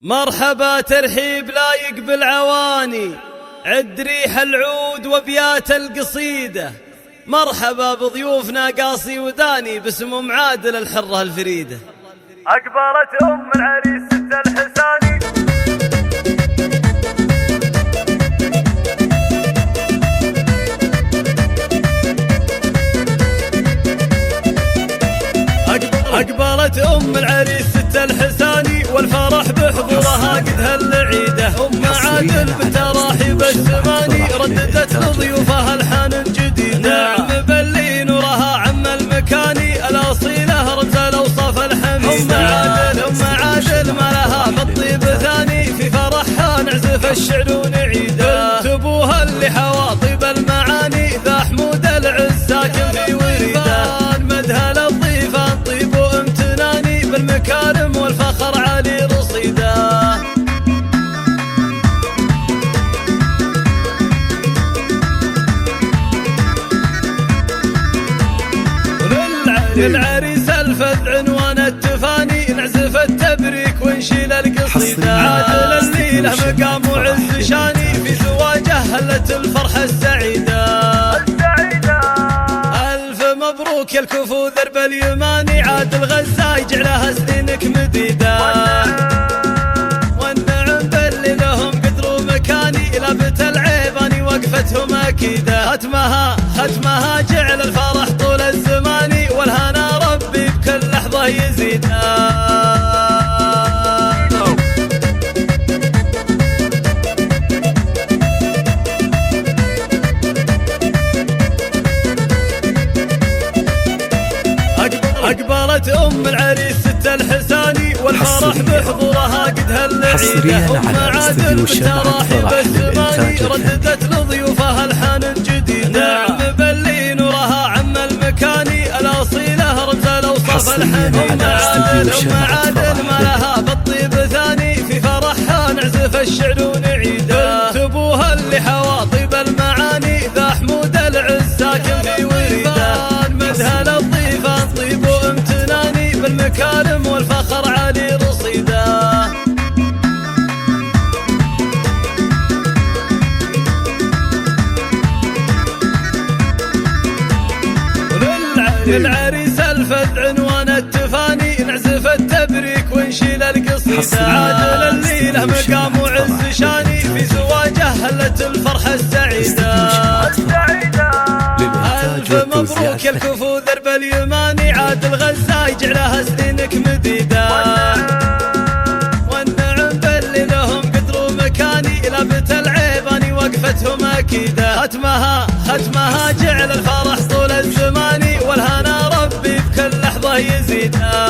مرحبا ترحيب لايق بالعواني، عد ريح العود وابيات القصيدة. مرحبا بضيوفنا قاصي وداني باسم ام عادل الحرة الفريدة. أقبلت أم العريس ست الحساني، أقبلت أم العريس ست الحساني، والفرح بحضورها قد هالعيدة. أم عادل بتراحيب الزماني رددت لضيوفها الحان جديدة. عم بلي نورها عم المكاني، الأصيلة رمز الأوصاف الحميدة. أم عادل ما لها بالطيب ثاني، في فرحها نعزف الشعر ونعيده. بنت أبوها اللي حوى طيب المعاني، ذا حمود العز ساكن في وريده. مدها للضيفان طيب وامتناني، بالمكارم والفخر عالي رصيده. للعريس الفذ عنوان التفاني، نعزف التبريك ونشيل القصيدة. عادل الليلة مقام وعز شاني، في زواجه هلت الفرحة السعيدة. ألف مبروك يا الكفو ذرب اليماني، عادل غزة يجعلها سنينك مديدة. والنعم باللي لهم قدر ومكاني، لابت العيباني وقفتهم أكيدة. ختمها جعل الفرح طول الزمان، والهنا ربي بكل لحظة يزيدها. أقبلت أم العريس ست الحساني، والفرح بحضورها قد هالعيدة. أم عادل بتراحيب الزماني، رددت لضيوفها الحان جديدة. عم بلي نورها عم المكاني، الأصيلة رمز الأوصاف الحميدة. أم عادل ما لها بالطيب ثاني، في فرحها نعزف الشعر ونعيده. بنت أبوها اللي حوى طيب المعاني، ذا حمود العز ساكن في وريده. مدها للضيفان طيب وامتناني، بالمكارم والفخر عالي رصيده. للعريس الفذ عنوان التفاني، نعزف التبريك ونشيل القصيدة. عادل الليلة مقام وعز شاني، في زواجه هلت الفرحة السعيدة. ألف مبروك يا الكفو ذرب اليماني، عادل غزة يجعلها سنينك مديدة. والنعم باللي لهم قدر ومكاني، لابت العيباني وقفتهم أكيدة. ختمها جعل الفرح طول الزمان، والهنا ربي بكل لحظة يزيدها.